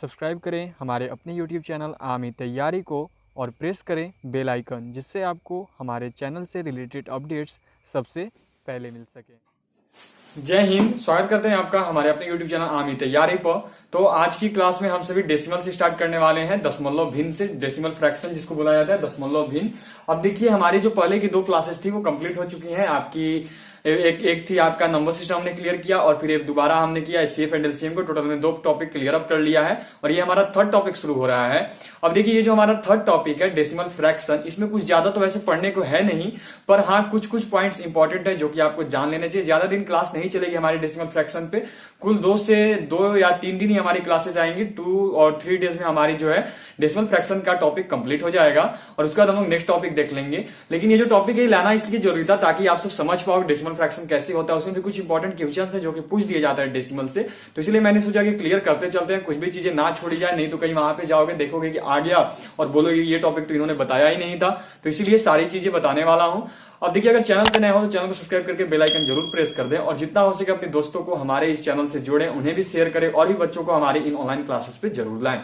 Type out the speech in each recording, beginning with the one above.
Subscribe करें हमारे अपने YouTube चैनल आमी तैयारी को और प्रेस करें बेल आइकन, जिससे आपको हमारे चैनल से रिलेटेड अपडेट्स सबसे पहले मिल सके। जय हिंद। स्वागत करते हैं आपका हमारे अपने YouTube चैनल आमी तैयारी पर। तो आज की क्लास में हम सभी डेसिमल से स्टार्ट करने वाले हैं, दशमलव भिन्न से। डेसिमल फ्रैक्शन जिसको बोला जाता है, दशमलव भिन्न। अब देखिए, हमारी जो पहले की 2 क्लासेस थी वो कंप्लीट हो चुकी हैं। आपकी एक थी आपका नंबर सिस्टम हमने क्लियर किया, और फिर एक दोबारा हमने किया एचसीएफ एंड एलसीएम को। टोटल में 2 टॉपिक क्लियर अप कर लिया है, और ये हमारा 3rd टॉपिक शुरू हो रहा है। अब देखिए, ये जो हमारा 3rd टॉपिक है डेसिमल फ्रैक्शन, इसमें कुछ ज्यादा तो वैसे पढ़ने को है नहीं, पर हाँ कुछ पॉइंट्स इंपॉर्टेंट है जो कि आपको जान लेने चाहिए। ज्यादा दिन क्लास नहीं चलेगी हमारी डेसिमल फ्रैक्शन पे, कुल 2 या 3 दिन ही हमारी क्लासेस आएंगी। 2 और 3 डेज में हमारी जो है डेसिमल फ्रैक्शन का टॉपिक कंप्लीट हो जाएगा, और उसका हम लोग नेक्स्ट टॉपिक देख लेंगे। लेकिन ये जो टॉपिक है लाना इसलिए जरूरी था ताकि आप सब समझ पाओ डेसिमल फ्रैक्शन कैसे होता है। उसमें भी कुछ इंपॉर्टेंट क्वेश्चन है जो कि पूछ दिए जाता है डेसिमल से, तो इसलिए मैंने सोचा कि क्लियर करते चलते हैं, कुछ भी चीजें ना छोड़ी जाए, नहीं तो कहीं वहां पे जाओगे देखोगे कि आ गया और बोलोगे ये टॉपिक तो इन्होंने बताया ही नहीं था। तो इसीलिए सारी चीजें बताने वाला हूं। अब देखिए, अगर चैनल पे नए हो तो चैनल को सब्सक्राइब करके बेल आइकन जरूर प्रेस कर दें, और जितना हो सके अपने दोस्तों को हमारे इस चैनल से जोड़ें, उन्हें भी शेयर करें, और भी बच्चों को हमारी इन ऑनलाइन क्लासेस पे जरूर लाएं।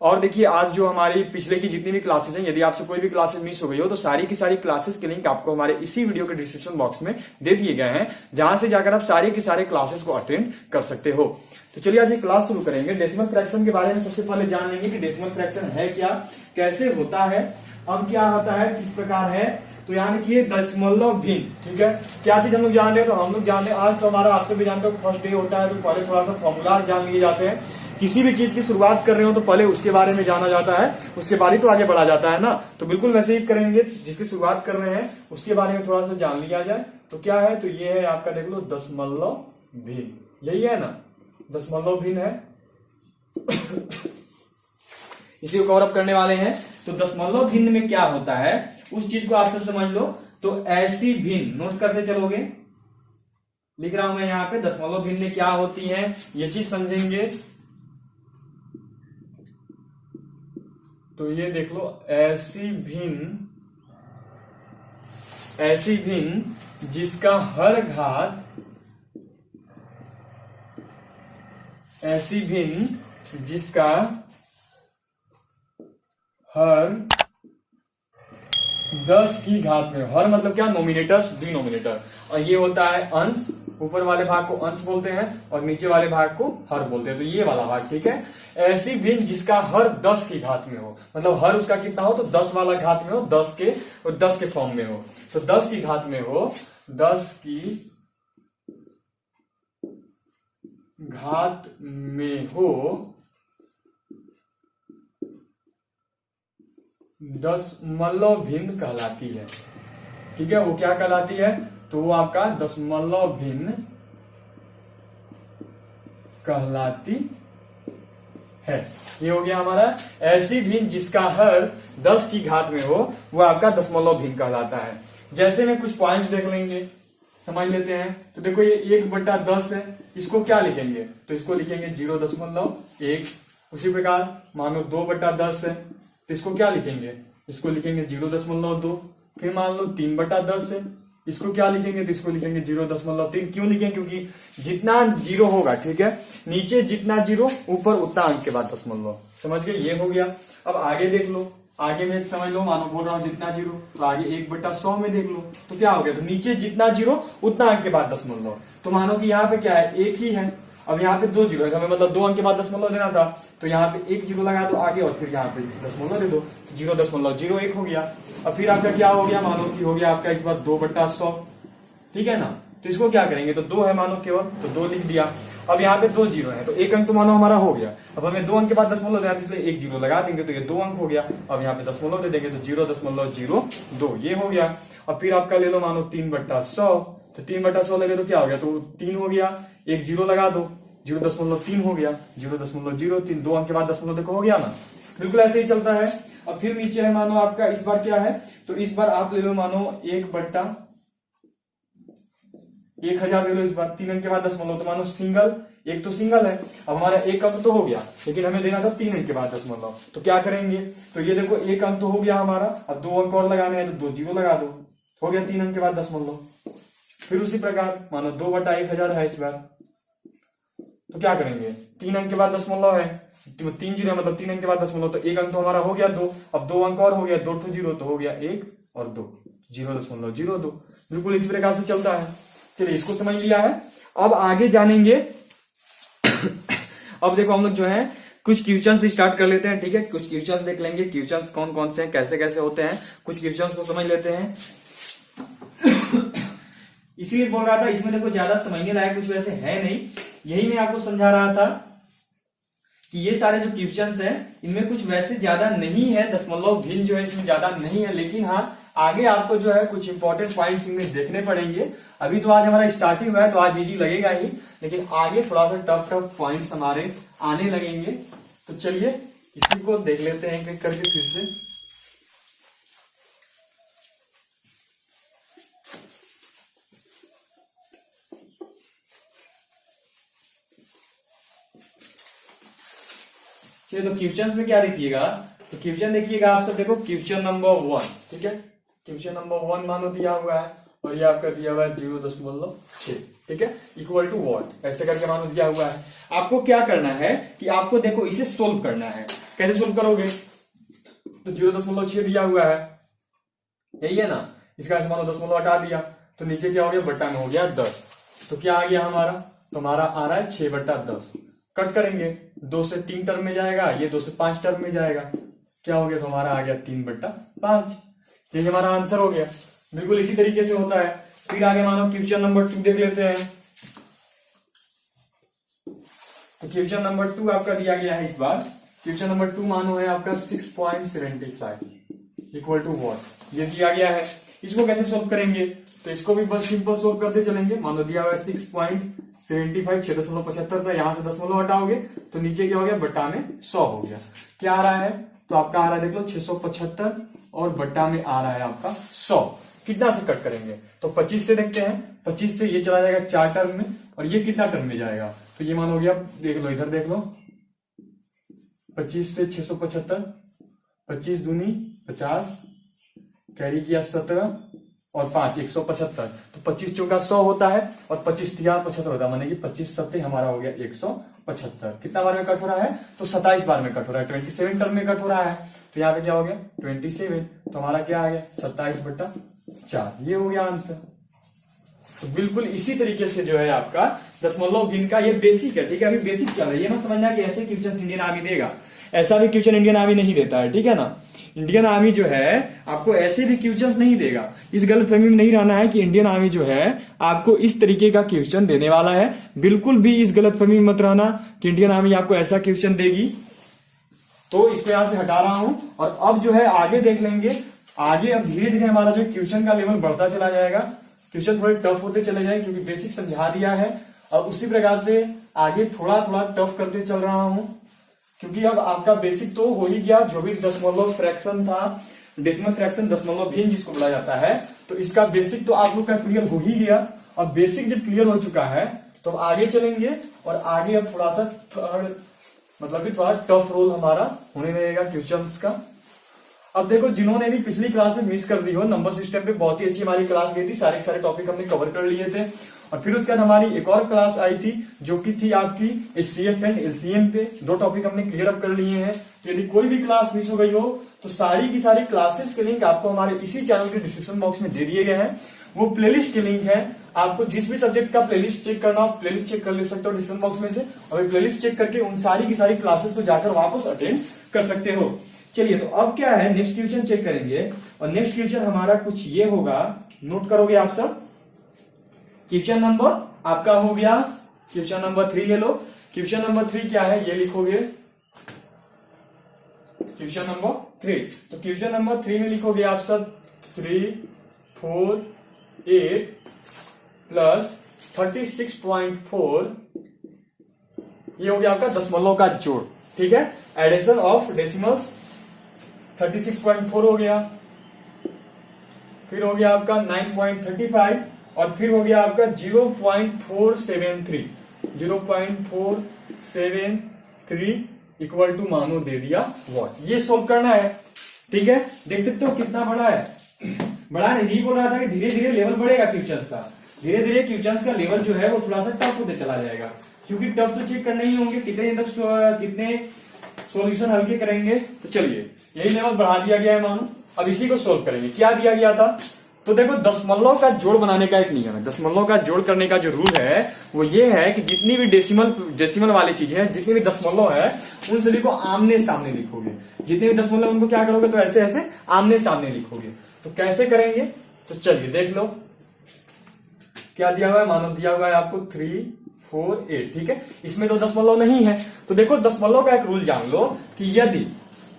और देखिए, आज जो हमारी पिछले की जितनी भी क्लासेस हैं, यदि आपसे कोई भी क्लासेस मिस हो गई हो तो सारी की सारी क्लासेस के लिंक आपको हमारे इसी वीडियो के डिस्क्रिप्शन बॉक्स में दे दिए गए हैं, जहां से जाकर आप सारे के सारे क्लासेस को अटेंड कर सकते हो। तो चलिए आज ये क्लास शुरू करेंगे। डेसिमल फ्रैक्शन के बारे में सबसे पहले जान लेंगे कि डेसिमल फ्रैक्शन है क्या, कैसे होता है, अब क्या होता है, किस प्रकार है। तो यहाँ देखिए, दशमलव भिन्न, ठीक है। क्या चीज हम लोग जान रहे हैं, तो हम लोग जान रहे हैं, आज तो हमारा आपसे भी जानते हो फर्स्ट डे होता है, तो पहले थोड़ा सा फॉर्मूला जान लिए जाते हैं। किसी भी चीज की शुरुआत कर रहे हो तो पहले उसके बारे में जाना जाता है, उसके बाद ही तो आगे बढ़ा जाता है ना। तो बिल्कुल वैसे ही करेंगे, जिसकी शुरुआत कर रहे हैं उसके बारे में थोड़ा सा जान लिया जाए। तो क्या है, तो ये है आपका, देख लो, दशमलव भिन्न, यही है ना, दशमलव भिन्न है। इसी को कवर अप करने वाले हैं। तो दशमलव भिन्न में क्या होता है उस चीज को आप सब समझ लो। तो ऐसी भिन्न नोट करते चलोगे, लिख रहा हूं मैं यहाँ पे, दशमलव भिन्न में क्या होती है ये चीज समझेंगे। तो ये देख लो, ऐसी भिन्न जिसका हर घात, ऐसी भिन्न जिसका हर 10 की घात में, हर मतलब क्या, नोमिनेटर डिनोमिनेटर, और ये होता है अंश। ऊपर वाले भाग को अंश बोलते हैं और नीचे वाले भाग को हर बोलते हैं। तो ये वाला भाग, ठीक है। ऐसी भिन्न जिसका हर 10 की घात में हो, मतलब हर उसका कितना हो, तो 10 वाला घात में हो, 10 के फॉर्म में हो। तो 10 की घात में हो, 10 की घात में हो, दशमलव भिन्न कहलाती है, ठीक है। वो क्या कहलाती है, तो वो आपका दशमलव भिन्न कहलाती है। ये हो गया हमारा ऐसी भिन्न जिसका हर 10 की घात में हो, वो आपका दशमलव भिन्न कहलाता है। जैसे में कुछ पॉइंट्स देख लेंगे, समझ लेते हैं। तो देखो, ये 1/10 है, इसको क्या लिखेंगे, तो इसको लिखेंगे 0.1। उसी प्रकार मानो 2/10 है, तो इसको क्या लिखेंगे, इसको लिखेंगे 0.2। फिर मान लो 3/10 है, इसको क्या लिखेंगे, तो इसको लिखेंगे 0.3। क्यों लिखेंगे, क्योंकि जितना जीरो होगा, ठीक है, नीचे जितना जीरो ऊपर उतना अंक के बाद दशमलव। समझ गए, ये हो गया। अब आगे देख लो, आगे में समझ लो, मानो बोल रहा हूं जितना जीरो, तो आगे 1/100 में देख लो, तो क्या हो गया, तो नीचे जितना जीरो उतना अंक के बाद दशमलव। तो मानो कि यहाँ पे क्या है, 1 ही है। अब यहाँ पे 2 जीरो है, हमें मतलब 2 अंक के बाद दशमलव देना था, तो यहाँ पे 1 जीरो लगा दो आगे, और फिर यहाँ पे दशमलव दे दो, तो 0.01 हो गया। अब फिर आपका क्या हो गया, मानो कि हो गया आपका इस बार 2/100, ठीक है ना। तो इसको क्या करेंगे, तो 2 है मानो केवल, तो 2 लिख दिया। अब यहाँ पे 2 जीरो है, तो 1 अंक तो मानो हमारा हो गया। अब हमें 2 अंक के बाद दशमलव देना, इसलिए 1 जीरो लगा देंगे, तो ये 2 अंक हो गया। अब यहाँ पे दशमलव दे देंगे, तो 0.02, ये हो गया। अब फिर आपका ले लो, मानो 3/100, तो 3/100 लगे तो क्या हो गया, तो 3 हो गया। 1 जीरो लगा दो, 0.3 हो गया, 0.03, 2 अंक के बाद दशमलव, देखो हो गया ना। बिल्कुल ऐसे ही चलता है। अब फिर नीचे है मानो आपका, इस बार क्या है, तो इस बार आप ले लो मानो 1/1000 ले लो इस बार, 3 अंक के बाद दशमलव, तो मानो सिंगल, एक तो सिंगल है। अब हमारा 1 अंक तो हो गया, लेकिन हमें देना था 3 अंक के बाद दशमलव, तो क्या करेंगे, तो ये देखो 1 अंक तो हो गया हमारा, अब 2 अंक और लगाने हैं, तो 2 जीरो लगा दो, हो गया 3 अंक के बाद दशमलव। फिर उसी प्रकार मानो 2/1000 है इस बार, तो क्या करेंगे, 3 अंक के बाद दशमलव है, तो 3 जीरो मतलब 3 अंक के बाद दशमलव, तो 1 अंक तो हमारा हो गया 2, अब 2 अंक और हो गया, 2 तो 0 तो हो गया 1 और 2, 0.02। बिल्कुल इस प्रकार से चलता है। चलिए इसको समझ लिया है, अब आगे जानेंगे। अब देखो हम लोग जो है कुछ क्वेश्चन स्टार्ट कर लेते हैं, ठीक है। कुछ क्वेश्चन देख लेंगे, क्वेश्चन कौन कौन से हैं, कैसे कैसे होते हैं, कुछ क्वेश्चन को समझ लेते हैं। इसीलिए बोल रहा था इसमें देखो ज्यादा समझने लायक कुछ वैसे है नहीं, यही मैं आपको समझा रहा था कि ये सारे जो क्वेश्चंस हैं इनमें कुछ वैसे ज्यादा नहीं है, दशमलव भिन्न जो है इसमें ज्यादा नहीं है, लेकिन हाँ आगे आपको जो है कुछ इंपॉर्टेंट पॉइंट्स इनमें देखने पड़ेंगे। अभी तो आज हमारा स्टार्टिंग हुआ है तो आज इजी लगेगा ही, लेकिन आगे थोड़ा सा टफ टफ पॉइंट्स हमारे आने लगेंगे। तो चलिए इसी को देख लेते हैं एक करके फिर से। चलिए तो क्वेश्चन में क्या देखिएगा, तो क्वेश्चन देखिएगा आप सब, देखो क्वेश्चन नंबर 1, ठीक है। क्वेश्चन नंबर 1 मानो दिया हुआ है और ये आपका दिया हुआ है 0.6, ठीक है, इक्वल टू वॉट, ऐसे करके मानो दिया हुआ है। आपको क्या करना है कि आपको देखो इसे सोल्व करना है। कैसे सोल्व करोगे, तो 0.6 दिया हुआ है, यही है ना, इसका ऐसे मानो दशमलव हटा दिया तो नीचे क्या हो गया, बट्टा में हो गया 10, तो क्या आ गया हमारा, तो हमारा आ रहा है 6/10। कट करेंगे, 2 से 3 टर्म में जाएगा, ये 2 से 5 टर्म में जाएगा, क्या हो गया, तो हमारा आ गया 3/5, ये हमारा आंसर हो गया। बिल्कुल इसी तरीके से होता है। फिर आगे मानो क्वेश्चन नंबर 2 देख लेते हैं। तो क्वेश्चन नंबर 2 आपका दिया गया है इस बार, क्वेश्चन नंबर 2 मानो है आपका 6.75 इक्वल टू वॉट, ये दिया गया है। इसको कैसे सोल्व करेंगे, तो इसको भी बस सिंपल सोल्व करते चलेंगे। मानो दिया हुआ है 6.75, 6.75 था, यहां से दशमलव हटाओगे तो नीचे क्या हो गया, बट्टा में 100 हो गया। क्या आ रहा है, तो आपका आ रहा है देख लो 675 और बट्टा में आ रहा है आपका 100। कितना से कट करेंगे, तो 25 से देखते हैं, 25 से ये चला जाएगा 4 टर्म में, और ये कितना टर्म में जाएगा, तो ये मान हो गया, देख लो इधर देख लो, 25 से 675, 25 दूनी 50, कैरी किया 17 और 5 175, तो 25 चौका 100 होता है और 25 तिया 75 होता है, माने कि 25 सत्ते हमारा हो गया 175। कितना बार में कट हो रहा है, तो 27 बार में कट हो रहा है, 27 टर्म में कट हो रहा है, तो यहाँ पे क्या हो गया 27, तो हमारा क्या आ गया 27/4, ये हो गया आंसर। तो बिल्कुल इसी तरीके से जो है आपका दशमलव भिन्न का ये बेसिक है, ठीक है, अभी बेसिक चल रहा है। ये मत समझना कि ऐसे क्वेश्चन इंडियन आर्मी देगा, ऐसा भी क्वेश्चन इंडियन आर्मी नहीं देता है, ठीक है ना। इंडियन आर्मी जो है आपको ऐसे भी क्वेश्चंस नहीं देगा, इस गलतफहमी में नहीं रहना है कि इंडियन आर्मी जो है आपको इस तरीके का क्वेश्चन देने वाला है। बिल्कुल भी इस गलतफहमी में मत रहना कि इंडियन आर्मी आपको ऐसा क्वेश्चन देगी। तो इसको यहां से हटा रहा हूं और अब जो है आगे देख लेंगे। आगे अब धीरे धीरे हमारा जो क्वेश्चन का लेवल बढ़ता चला जाएगा, क्वेश्चन थोड़े टफ होते चले जाएंगे क्योंकि बेसिक समझा दिया है, और उसी प्रकार से आगे थोड़ा थोड़ा टफ करते चल रहा हूं, क्योंकि अब आपका बेसिक तो हो ही गया। जो भी दशमलव फ्रैक्शन था, डेसिमल फ्रैक्शन दशमलव भिन्न जिसको बोला जाता है, तो इसका बेसिक तो आप लोग का क्लियर हो ही गया। अब बेसिक जब क्लियर हो चुका है तो आगे चलेंगे और आगे अब थोड़ा सा थर्ड मतलब कि थोड़ा टफ रोल हमारा होने लगेगा क्वेश्चंस का। अब देखो जिन्होंने भी पिछली क्लास में मिस कर दी हो, नंबर सिस्टम पे बहुत ही अच्छी हमारी क्लास गई थी, सारे सारे टॉपिक हमने कवर कर लिए थे, और फिर उसके बाद हमारी एक और क्लास आई थी जो कि थी आपकी HCF एंड LCM पे, 2 टॉपिक हमने क्लियर अप कर लिए हैं। तो यदि कोई भी क्लास मिस हो गई हो तो सारी की सारी क्लासेस के लिंक आपको हमारे इसी चैनल के डिस्क्रिप्शन बॉक्स में दे दिए गए हैं। वो प्लेलिस्ट के लिंक है, आपको जिस भी सब्जेक्ट का प्लेलिस्ट चेक करना हो प्लेलिस्ट चेक कर ले सकते हो डिस्क्रिप्शन बॉक्स में से, और प्लेलिस्ट चेक करके उन सारी की सारी क्लासेस को जाकर वापस अटेंड कर सकते हो। चलिए तो अब क्या है, नेक्स्ट क्वेश्चन चेक करेंगे, और नेक्स्ट क्वेश्चन हमारा कुछ ये होगा, नोट करोगे आप सब। क्वेश्चन नंबर आपका हो गया, क्वेश्चन नंबर 3 ले लो। क्वेश्चन नंबर 3 क्या है ये लिखोगे, क्वेश्चन नंबर 3। तो क्वेश्चन नंबर 3 में लिखोगे आप सब 3, 4, 8 प्लस 36.4, ये हो गया आपका दशमलव का जोड़, ठीक है, एडिशन ऑफ डेसिमल्स। 36.4 हो गया, फिर हो गया आपका 9.35, और फिर हो गया आपका 0.473, 0.473 इक्वल टू मानो दे दिया वॉट। ये सोल्व करना है, ठीक है। देख सकते हो कितना बड़ा है, बड़ा नहीं बोल रहा था कि धीरे धीरे लेवल बढ़ेगा क्वेश्चंस का, धीरे धीरे क्वेश्चंस का लेवल जो है वो थोड़ा सा टफ होते चला जाएगा, क्योंकि टफ तो चेक करने ही होंगे, कितने तक कितने सॉल्यूशन हल्के करेंगे। तो चलिए यही लेवल बढ़ा दिया गया है मानो। अब इसी को सोल्व करेंगे। क्या दिया गया था, तो देखो दशमलव का जोड़ बनाने का एक नियम है। दशमलव का जोड़ करने का जो रूल है वो ये है कि जितनी भी डेसिमल वाली चीजें हैं, जितनी भी दशमलव है, उन सभी को आमने सामने लिखोगे। जितने भी दशमलव उनको क्या करोगे, तो ऐसे ऐसे आमने सामने लिखोगे। तो कैसे करेंगे, तो चलिए देख लो। क्या दिया हुआ है, मानो दिया हुआ है आपको 3, 4, 8, ठीक है। इसमें तो दशमलव नहीं है, तो देखो दशमलव का एक रूल जान लो कि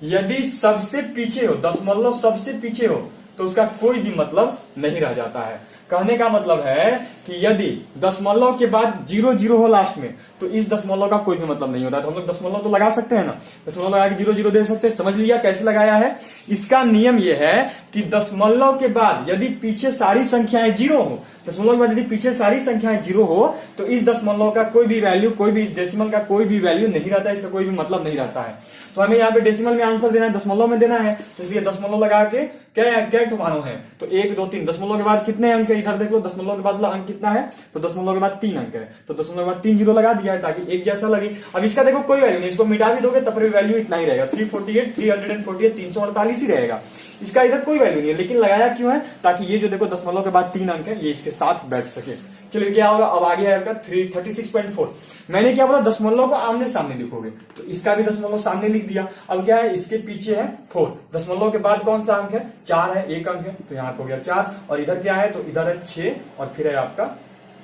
यदि सबसे पीछे हो, दशमलव सबसे पीछे हो, तो उसका कोई भी मतलब नहीं रह जाता है। कहने का मतलब है कि यदि दशमलव के बाद 0 0 हो लास्ट में, तो इस दशमलव का कोई भी मतलब नहीं होता। तो हम लोग दशमलव तो लगा सकते हैं ना, दशमलव लगा के 0 0 दे सकते हैं। समझ लिया कैसे लगाया है। इसका नियम यह है कि दशमलव के बाद यदि पीछे सारी संख्याएं 0 हो, दशमलव के बाद यदि पीछे सारी संख्याएं 0 हो, तो इस दशमलव का कोई भी वैल्यू, कोई भी इस डेसिमल का कोई भी वैल्यू नहीं रहता है, इसका कोई भी मतलब नहीं रहता है। तो हमें यहाँ पे डेसिमल में आंसर देना है, दशमलव में देना है, तो इसलिए दशमलव लगा के क्या मानो है, तो 1 2 3। दशमलव के बाद कितने अंक है, इधर देख लो, दशमलव के बाद अंक कितना है, तो दशमलव के बाद 3 अंक है, तो दशमलव के बाद 3 0 लगा दिया है ताकि एक जैसा लगे। अब इसका देखो कोई वैल्यू नहीं, इसको मिटा भी दोगे तब भी वैल्यू इतना ही रहेगा, 348 348 ही रहेगा। इसका इधर कोई वैल्यू नहीं है, लेकिन लगाया क्यों है, ताकि ये जो देखो दशमलव के बाद 3 अंक है, ये इसके साथ बैठ सके। चलिए क्या होगा, अब आगे आएगा 36.4। मैंने क्या बोला, दशमलव को आमने सामने लिखोगे, तो इसका भी दशमलव सामने लिख दिया। अब क्या है, इसके पीछे है 4, दशमलव के बाद कौन सा अंक है, 4 है, 1 अंक है, तो यहाँ हो गया 4, और इधर क्या है, तो इधर है 6, और फिर है आपका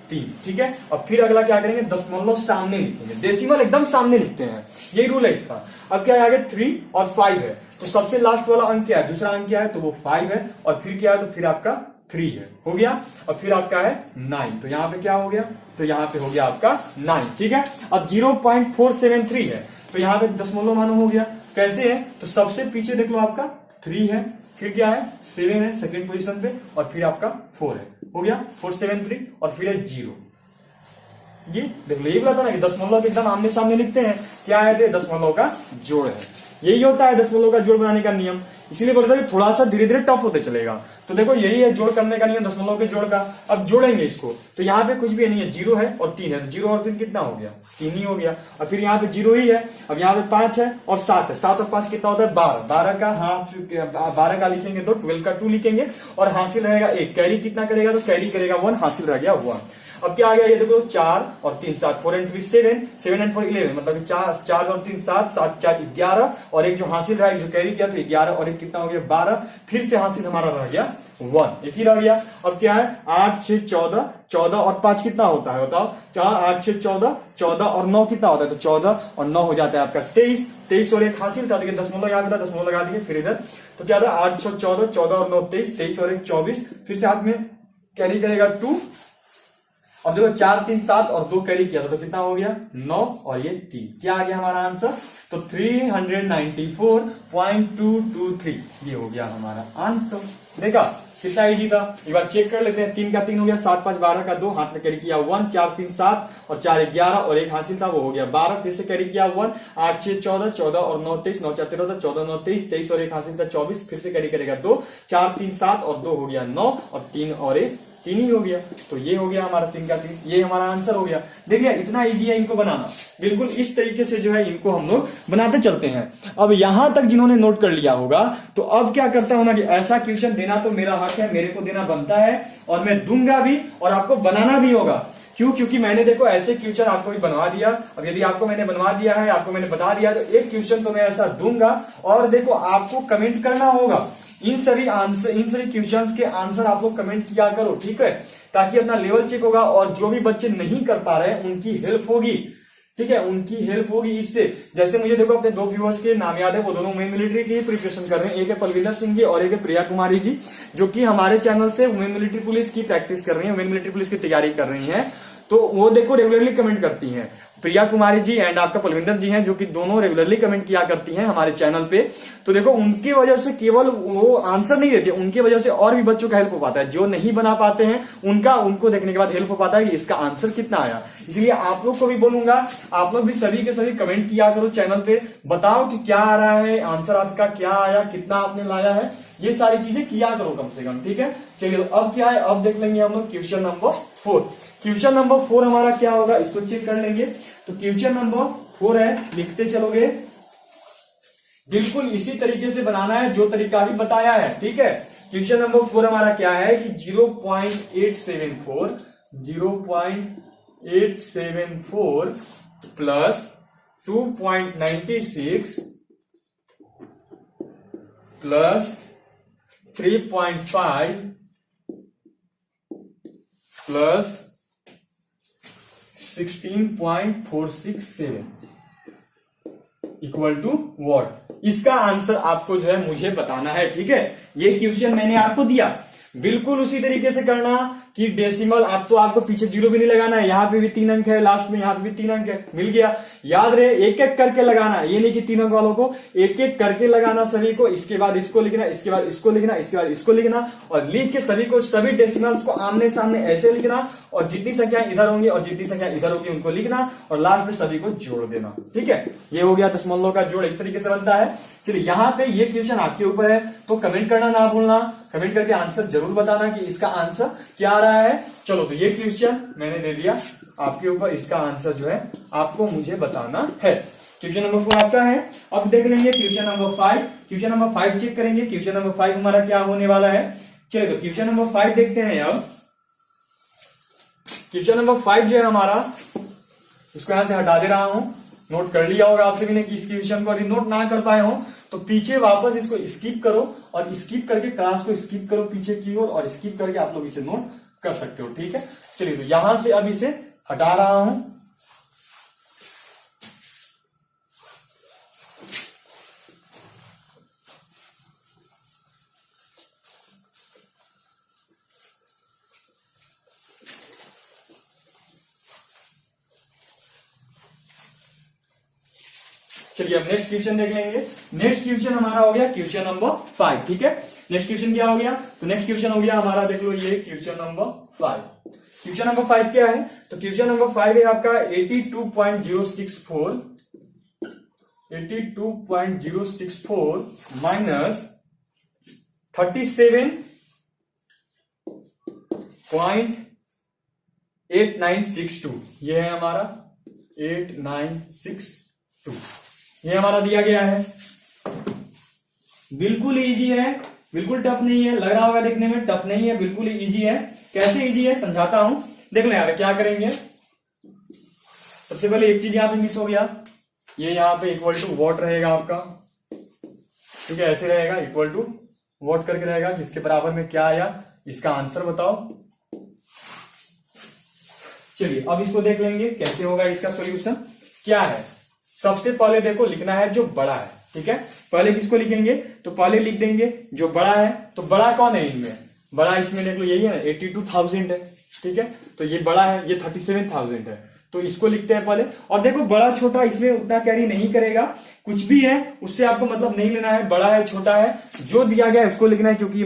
3, ठीक है। अब फिर अगला क्या करेंगे, दशमलव सामने लिखेंगे, डेसिमल एकदम सामने लिखते हैं, यही रूल है इसका। अब क्या है, आगे 3 और 5 है, तो सबसे लास्ट वाला अंक क्या है, दूसरा अंक क्या है, तो वो 5 है, और फिर क्या है, तो फिर आपका 3 है, हो गया। और फिर आपका है 9, तो यहाँ पे क्या हो गया, तो यहाँ पे हो गया आपका 9, ठीक है। अब 0.473 है, तो यहाँ पे दशमलव मानो हो गया। कैसे है, तो सबसे पीछे देख लो आपका 3 है, फिर क्या है 7 है सेकंड पोजीशन पे, और फिर आपका 4 है, हो गया 473, और फिर है 0। ये देख लो, ये बोला था ना कि दशमलव के एकदम आमने सामने लिखते हैं, क्या है, तो दशमलव का जोड़ है। यही होता है दशमलव का जोड़ बनाने का नियम, इसीलिए बोलता है कि थोड़ा सा धीरे धीरे टफ होते चलेगा। तो देखो यही है जोड़ करने का नियम दशमलव के जोड़ का। अब जोड़ेंगे इसको, तो यहाँ पे कुछ भी नहीं है, 0 है और 3 है, तो 0 और 3 कितना हो गया, 3 ही हो गया। और फिर यहाँ पे 0 ही है, अब यहाँ पे 5 है और 7 है, 7 और 5 कितना होता है, 12। 12 का हाफ, 12 का लिखेंगे तो 12 का 2 लिखेंगे, और हासिल रहेगा 1। कैरी कितना करेगा, तो कैरी करेगा 1, हासिल रह गया 1। अब क्या आ गया, ये देखो 4 और 3 7, 4 and 3 7, 7 and 4 11, मतलब 4 और 3 7, 7 4 11, और एक जो हासिल रहा, एक जो कैरी किया, तो 11, और एक कितना हो गया 12, फिर से हासिल हमारा रह गया 1, एक ही रह गया। अब क्या है, 8 6 14, 14 और 5 कितना होता है, बताओ, 4 8 6 14, 14 और 9 कितना होता है, तो 14 और 9 हो जाता है आपका 23। 23 और एक हासिल था, तो दशमलव यहाँ पे था, दशमलव लगा दिए। फिर इधर तो क्या था, 8 6 14, 14 और 9 23, 23 और एक 24, फिर से हाथ में कैरी करेगा 2। अब देखो 4 3 7 और 2 कैरी किया था, तो कितना हो गया 9, और ये 3। क्या आ गया हमारा आंसर, तो 394.223, ये हो गया हमारा आंसर। देखा कितना इजी था, एक बार चेक कर लेते हैं। 3 का 3 हो गया, 7 5 12 का 2, हाथ में कैरी किया 1, 4 3 7 और 4 11, और एक हासिल था वो हो गया 12, फिर से कैरी किया 1, 8 6 14, 14 और 9 23, 9 4 13, 14 9 23, 23 और एक हासिल था 24, फिर से कैरी करेगा 2, 4 3 7 और 2 हो गया 9, और 3 और एक 3 ही हो गया। तो ये हो गया हमारा 3 का 3, ये हमारा आंसर हो गया। देखिए इतना इजी है इनको बनाना, बिल्कुल इस तरीके से जो है इनको हम लोग बनाते चलते हैं। अब यहां तक जिन्होंने नोट कर लिया होगा, तो अब क्या करता हूं ना कि ऐसा क्वेश्चन देना तो मेरा हक है, मेरे को देना बनता है, और मैं दूंगा भी, और आपको बनाना भी होगा। क्यों, क्योंकि मैंने देखो ऐसे क्वेश्चन आपको भी बनवा दिया। अब यदि आपको मैंने बनवा दिया है, आपको मैंने बता दिया, तो एक क्वेश्चन तो मैं ऐसा दूंगा, और देखो आपको कमेंट करना होगा इन सभी क्वेश्चंस के आंसर आप लोग कमेंट किया करो, ठीक है, ताकि अपना लेवल चेक होगा, और जो भी बच्चे नहीं कर पा रहे हैं उनकी हेल्प होगी, ठीक है, उनकी हेल्प होगी इससे। जैसे मुझे देखो अपने 2 व्यूअर्स के नाम याद है, वो दोनों वुमेन मिलिट्री की प्रिपरेशन कर रहे हैं, एक है पलविंदर सिंह जी और एक है प्रिया कुमारी जी, जो कि हमारे चैनल से वुमेन मिलिट्री पुलिस की प्रैक्टिस कर रही है, वुमेन मिलिट्री पुलिस की तैयारी कर रही है। तो वो देखो रेगुलरली कमेंट करती हैं, प्रिया कुमारी जी एंड आपका पलविंदर जी हैं, जो कि दोनों रेगुलरली कमेंट किया करती हैं हमारे चैनल पे। तो देखो उनकी वजह से केवल वो आंसर नहीं देती, उनकी वजह से और भी बच्चों का हेल्प हो पाता है, जो नहीं बना पाते हैं उनको देखने के बाद हेल्प हो पाता है कि इसका आंसर कितना आया। इसलिए आप लोग को भी बोलूंगा, आप लोग भी सभी के सभी कमेंट किया करो चैनल पे, बताओ कि क्या आ रहा है आंसर, आपका क्या आया, कितना आपने लाया है, ये सारी चीजें किया करो कम से कम, ठीक है। चलिए अब क्या है, अब देख लेंगे हम लोग क्वेश्चन नंबर 4। क्वेश्चन नंबर 4 हमारा क्या होगा, इसको चेक कर लेंगे। तो क्वेश्चन नंबर 4 है, लिखते चलोगे। बिल्कुल इसी तरीके से बनाना है जो तरीका अभी बताया है, ठीक है। क्वेश्चन नंबर 4 हमारा क्या है कि 0.874 plus 2.96 plus 3.5 plus 16.467 equal to what. इसका आंसर आपको जो है मुझे बताना है, ठीक है। ये क्वेश्चन मैंने आपको दिया, बिल्कुल उसी तरीके से करना कि डेसिमल आपको पीछे जीरो भी नहीं लगाना है, यहां पे भी 3 अंक है, लास्ट में यहां पे भी 3 अंक है, मिल गया। याद रहे एक एक करके लगाना, ये नहीं कि 3 अंक वालों को एक एक करके लगाना सभी को, इसके बाद इसको लिखना, इसके बाद इसको लिखना, इसके बाद इसको लिखना, और लिख के सभी को सभी डेसिमल्स को आमने सामने ऐसे लिखना, और जितनी संख्या इधर होंगी और जितनी संख्या इधर होगी उनको लिखना, और लास्ट में सभी को जोड़ देना, ठीक है। ये हो गया दशमलव का जोड़, इस तरीके से बनता है। चलिए यहाँ पे ये क्वेश्चन आपके ऊपर है, तो कमेंट करना ना भूलना, कमेंट करके आंसर जरूर बताना कि इसका आंसर क्या आ रहा है। चलो तो ये क्वेश्चन मैंने दे दिया आपके ऊपर, इसका आंसर जो है आपको मुझे बताना है। क्वेश्चन नंबर 4 आपका है। अब देख लेंगे question number 5। Question number 5 check करेंगे, क्वेश्चन नंबर 5 हमारा क्या होने वाला है। चलिए तो क्वेश्चन नंबर 5 देखते हैं। अब क्वेश्चन नंबर 5 जो है हमारा, इसको यहां से हटा दे रहा हूं, नोट कर लिया होगा आपसे भी ने कि इस क्वेश्चन को यदि नोट ना कर पाए हो तो पीछे वापस इसको स्किप करो, और स्किप करके क्लास को स्किप करो पीछे की ओर, और स्किप करके आप लोग इसे नोट कर सकते हो, ठीक है। चलिए तो यहां से अब इसे हटा रहा हूं। चलिए अब नेक्स्ट क्वेश्चन देख लेंगे। नेक्स्ट क्वेश्चन हमारा हो गया क्वेश्चन नंबर 5, ठीक है। नेक्स्ट क्वेश्चन क्या हो गया, तो नेक्स्ट क्वेश्चन हो गया हमारा, देख लो ये क्वेश्चन नंबर 5। क्वेश्चन नंबर 5 क्या है, तो क्वेश्चन नंबर 5 है आपका 82.064 माइनस 37.8962, ये है हमारा 8962, ये हमारा दिया गया है। बिल्कुल इजी है, बिल्कुल टफ नहीं है, लग रहा होगा देखने में टफ नहीं है, बिल्कुल इजी है। कैसे इजी है समझाता हूं, देख लो यहाँ पे क्या करेंगे। सबसे पहले एक चीज यहाँ पे मिस हो गया, ये यहाँ पे इक्वल टू वॉट रहेगा आपका, ठीक है, ऐसे रहेगा इक्वल टू वॉट करके रहेगा, जिसके बराबर में क्या आया, इसका आंसर बताओ। चलिए अब इसको देख लेंगे कैसे होगा इसका सॉल्यूशन। क्या है, सबसे पहले देखो लिखना है जो बड़ा है, ठीक है। पहले किसको लिखेंगे, तो पहले लिख देंगे जो बड़ा है। तो बड़ा कौन है इनमें, बड़ा इसमें देख लो यही है ना, 82,000 है, ठीक है। तो ये बड़ा है, ये 37,000 है, तो इसको लिखते हैं पहले। और देखो बड़ा छोटा इसमें उतना कैरी नहीं करेगा, कुछ भी है उससे आपको मतलब नहीं लेना है, बड़ा है छोटा है जो दिया गया है उसको लिखना है। क्योंकि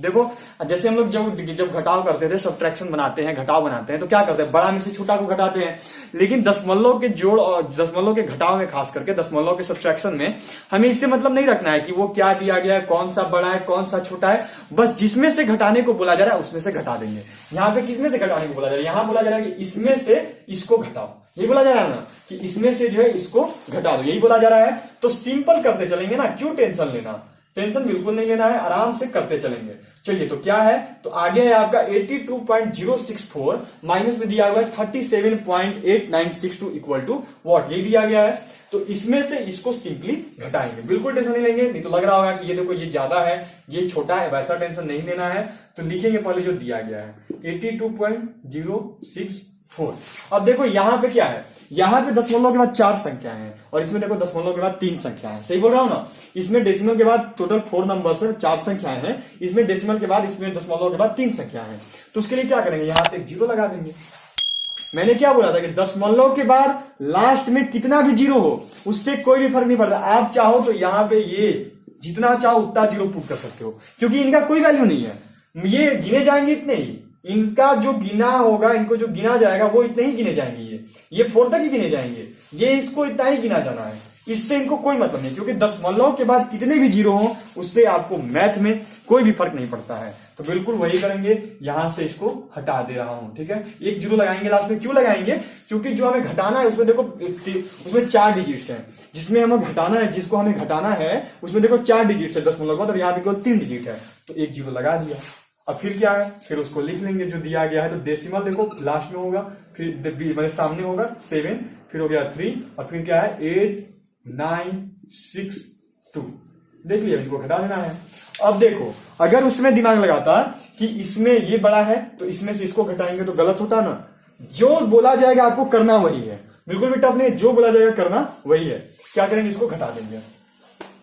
देखो जैसे हम लोग जब घटाव करते थे, सब्ट्रैक्शन बनाते हैं, घटाव बनाते हैं, तो क्या करते हैं, बड़ा में से छोटा को घटाते हैं। लेकिन दशमलव के जोड़ और दशमलव के घटाव में, खास करके दशमलव के सब्ट्रैक्शन में, हमें इससे मतलब नहीं रखना है कि वो क्या दिया गया है, कौन सा बड़ा है कौन सा छोटा है, बस जिसमें से घटाने को बोला जा रहा है उसमें से घटा देंगे। यहाँ पे किसमें से घटाने को बोला जा रहा है, यहाँ बोला जा रहा है कि इसमें से इसको घटाओ, यही बोला जा रहा है ना, कि इसमें से जो है इसको घटा दो, यही बोला जा रहा है। तो सिंपल करते चलेंगे ना, क्यों टेंशन लेना, टेंशन बिल्कुल नहीं लेना है, आराम से करते चलेंगे। चलिए तो क्या है, तो आगे है आपका 82.064 माइनस में दिया हुआ है 37.8962 इक्वल टू वॉट, ये दिया गया है। तो इसमें से इसको सिंपली घटाएंगे, बिल्कुल टेंशन नहीं लेंगे। नहीं तो लग रहा होगा कि ये देखो ये ज्यादा है ये छोटा है, वैसा टेंशन नहीं लेना है। तो लिखेंगे पहले जो दिया गया है 82.064। अब देखो यहां पे क्या है, यहां पे दशमलव के बाद 4 संख्याएं हैं, और इसमें देखो दशमलव के बाद 3 संख्याएं, सही बोल रहा हूं ना। इसमें डेसिमल के बाद टोटल 4 नंबर्स है, 4 संख्याएं हैं, इसमें डेसिमल के बाद, इसमें दशमलव के बाद 3 संख्याएं हैं। तो उसके लिए क्या करेंगे, यहां पे एक जीरो लगा देंगे। मैंने क्या बोला था कि दशमलव के बाद लास्ट में कितना भी जीरो हो उससे कोई भी फर्क नहीं पड़ता। आप चाहो तो यहां पे ये जितना चाहो उतना जीरो पुट कर सकते हो, क्योंकि इनका कोई वैल्यू नहीं है, ये गिने जाएंगे इतने ही, इनका जो गिना होगा, इनको जो गिना जाएगा वो इतने ही गिने जाएंगे, ये 4 तक ही गिने जाएंगे, ये इसको इतना ही गिना जाना है। इससे इनको कोई मतलब नहीं, क्योंकि दशमलव के बाद कितने भी जीरो हो उससे आपको मैथ में कोई भी फर्क नहीं पड़ता है। तो बिल्कुल वही करेंगे, यहां से इसको हटा दे रहा हूं, ठीक है। एक जीरो लगाएंगे लास्ट में, क्यों लगाएंगे, क्योंकि जो हमें घटाना है उसमें देखो, उसमें 4 डिजिट्स हैं, जिसमें हमें घटाना है, जिसको हमें घटाना है उसमें देखो 4 डिजिट्स है दशमलव का, मतलब यहाँ पे केवल 3 डिजिट है, तो एक जीरो लगा दिया। अब फिर क्या है, फिर उसको लिख लेंगे जो दिया गया है, तो डेसिमल देखो लास्ट में होगा, फिर मेरे सामने होगा 7, फिर हो गया 3, और फिर क्या है 8 9 6 2, देख लिया, इनको घटा देना है। अब देखो अगर उसमें दिमाग लगाता कि इसमें ये बड़ा है तो इसमें से इसको घटाएंगे तो गलत होता ना, जो बोला जाएगा आपको करना वही है, बिल्कुल भी टफ नहीं, जो बोला जाएगा करना वही है। क्या करेंगे, इसको घटा देंगे।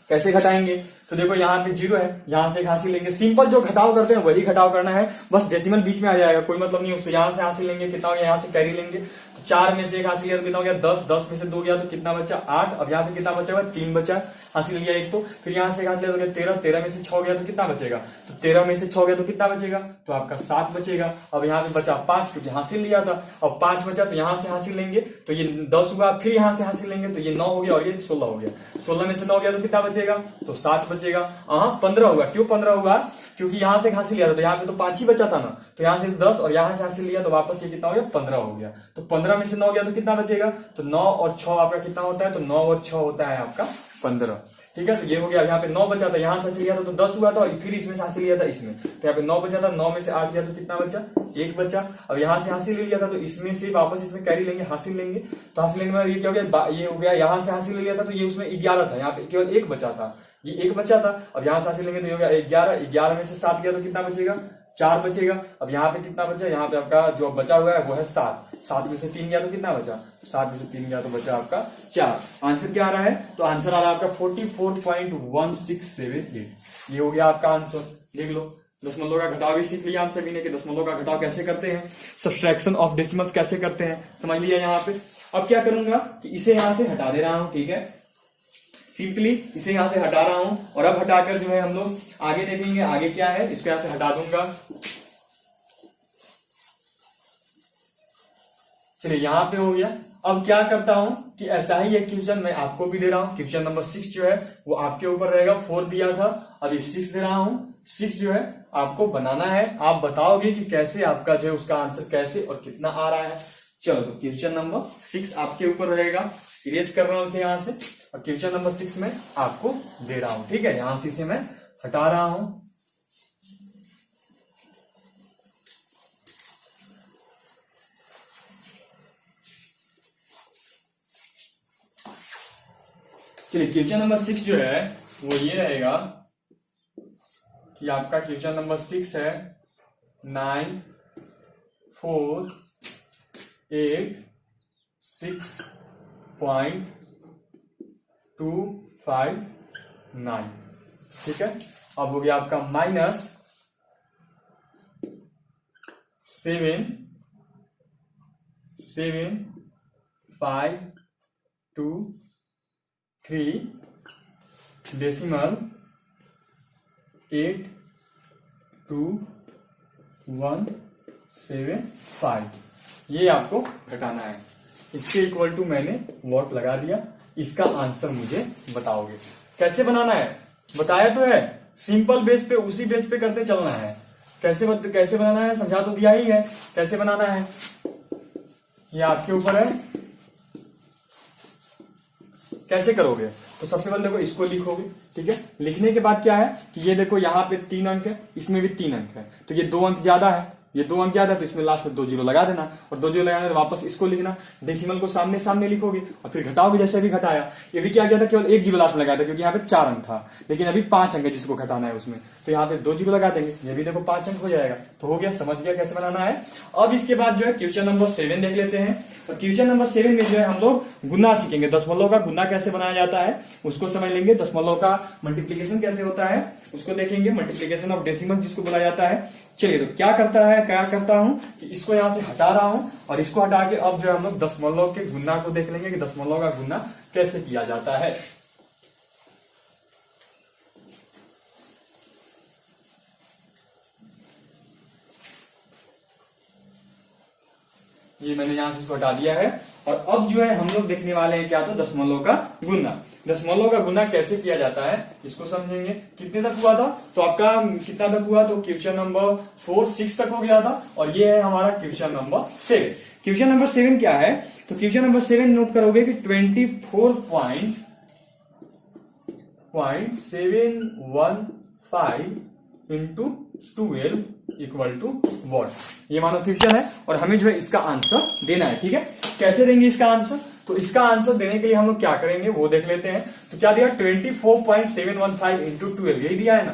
कैसे घटाएंगे, तो देखो यहाँ पे जीरो है, यहां से एक हासिल लेंगे, सिंपल जो घटाव करते हैं वही घटाव करना है, बस डेसिमल बीच में आ जाएगा, कोई मतलब नहीं उससे। यहां से हासिल लेंगे, कितना हो गया, यहाँ से कैरी लेंगे, तो 4 में से एक हासिल लिया तो कितना हो गया 10, 10 में से 2 गया तो कितना बचा 8, अब यहाँ पे कितना बचा, 3 बचा, हासिल लिया एक, तो फिर यहाँ से एक हासिल लिया तो 13, 13 में से 6 गया तो कितना बचेगा, तो 13 में से 6 गया तो कितना बचेगा, तो आपका 7 बचेगा। अब यहाँ पे बचा 5 क्योंकि हासिल लिया था, अब 5 बचा तो यहाँ से हासिल लेंगे तो ये 10 हुआ, फिर यहाँ से हासिल लेंगे तो ये 9 हो गया और ये 16 हो गया, 16 में से 9 गया तो कितना बचेगा, तो 7 बचेगा। 15 हुआ, क्यों 15 हुआ, क्योंकि यहां से हासिल लिया था तो यहाँ पे तो 5 ही बचा था ना, तो यहाँ से 10 और यहाँ से हासिल लिया तो वापस ये कितना हो गया 15 हो गया, तो 15 में से 9 गया तो कितना बचेगा, तो 9 और 6 आपका कितना होता है, तो 9 और 6 होता है आपका 15, ठीक है। तो ये हो गया, यहाँ पे 9 बचा था, यहाँ से हासिल लिया था तो 10 हुआ था, फिर इसमें से हासिल लिया था इसमें, तो यहाँ पे 9 बचा था, 9 में से 8 गया तो कितना बचा, 1 बचा। अब यहाँ से हासिल ले लिया था तो इसमें से वापस इसमें कैरी लेंगे, हासिल लेंगे, तो हासिल लेने में ये क्या हो गया, ये हो गया, यहाँ से हासिल ले लिया था तो ये उसमें 11 था, यहाँ पे केवल 1 बचा था, ये 1 बचा था। अब यहाँ से हासिल लेंगे तो ये हो गया 11, 11 में से 7 गया तो कितना बचेगा, 4 बचेगा। अब यहाँ पे कितना बचा, यहाँ पे आपका जो बचा हुआ है वो है 7, 7 में से 3 गया तो कितना बचा, तो 7 में से 3 गया तो बचा आपका 4। आंसर क्या आ रहा है, तो आंसर आ रहा है आपका 44.1678, ये हो गया आपका आंसर। देख लो, दशमलव का घटाव भी सीख लिया हम सभी ने कि दशमलव का घटाव कैसे करते हैं, सब्सट्रैक्शन ऑफ डेसिमल्स कैसे करते हैं, समझ लिया यहाँ पे। अब क्या करूंगा कि इसे यहां से हटा दे रहा हूं, ठीक है, सिंपली इसे यहां से हटा रहा हूं, और अब हटाकर जो है हम लोग आगे देखेंगे, आगे क्या है, इसको यहां से हटा दूंगा। चलिए यहां पे हो गया। अब क्या करता हूं कि ऐसा ही एक क्वेश्चन मैं आपको भी दे रहा हूं, क्वेश्चन नंबर 6 जो है वो आपके ऊपर रहेगा, 4 दिया था, अभी 6 दे रहा हूं। 6 जो है आपको बनाना है, आप बताओगे कि कैसे आपका जो है उसका आंसर कैसे और कितना आ रहा है। चलो तो क्वेश्चन नंबर 6 आपके ऊपर रहेगा, इरेज कर रहा हूं इसे यहां से, और क्वेश्चन नंबर 6 में आपको दे रहा हूं, ठीक है। यहां से इसे मैं हटा रहा हूं। चलिए क्वेश्चन नंबर 6 जो है वो ये रहेगा कि आपका क्वेश्चन नंबर 6 है 9 4 8 6.259, ठीक है। अब हो गया आपका -7 7 5 2 3 डेसिमल 8 2 1 7 5, ये आपको घटाना है। इसके इक्वल टू मैंने वॉट लगा दिया, इसका आंसर मुझे बताओगे। कैसे बनाना है बताया तो है, सिंपल बेस पे, उसी बेस पे करते चलना है। कैसे बनाना है समझा तो दिया ही है, कैसे बनाना है ये आपके ऊपर है, कैसे करोगे। तो सबसे पहले देखो इसको लिखोगे, ठीक है। लिखने के बाद क्या है कि ये देखो यहाँ पे 3 अंक है, इसमें भी 3 अंक है, तो ये 2 अंक ज्यादा है, ये 2 अंक ज्यादा है, तो इसमें लास्ट में 2 जीरो लगा देना, और 2 जीरो लगाने वापस इसको लिखना, डेसिमल को सामने सामने लिखोगे और फिर घटाओगे जैसे अभी घटाया। ये भी क्या गया था, केवल 1 जीरो लास्ट में लगाया था क्योंकि यहाँ पे 4 अंक था, लेकिन अभी 5 अंक है जिसको घटाना है उसमें, तो यहाँ पे 2 जीरो लगा देंगे, ये भी देखो 5 अंक हो जाएगा। तो हो गया, समझ गया कैसे बनाना है। अब इसके बाद जो है क्वेश्चन नंबर 7 देख लेते हैं। और क्वेश्चन नंबर 7 में जो है हम लोग गुना सीखेंगे, दशमलव का गुना कैसे बनाया जाता है उसको समझ लेंगे, दशमलव का मल्टीप्लीकेशन कैसे होता है उसको देखेंगे, मल्टीप्लीकेशन ऑफ डेसिमल जिसको बोला जाता है। चलिए तो क्या करता हूं कि इसको यहां से हटा रहा हूं, और इसको हटा के अब जो है हम लोग दशमलव के गुना को देख लेंगे कि दशमलव का गुना कैसे किया जाता है। ये मैंने यहां से इसको हटा दिया है, और अब जो है हम लोग देखने वाले हैं क्या, तो दशमलव का गुना। दशमलव का गुना कैसे किया जाता है इसको समझेंगे। कितने तक हुआ था, तो आपका कितना तक हुआ, तो क्वेश्चन नंबर 4 6 तक हो गया था, और ये है हमारा क्वेश्चन नंबर 7। क्वेश्चन नंबर 7 क्या है, तो क्वेश्चन नंबर 7 नोट करोगे कि 24.715 इंटू 12 इक्वल टू वॉट, ये मानो क्वेश्चन है और हमें जो है इसका आंसर देना है। ठीक है, कैसे देंगे इसका आंसर, तो इसका आंसर देने के लिए हम लोग क्या करेंगे वो देख लेते हैं। तो क्या दिया, 24.715 इंटू 12, यही दिया है ना।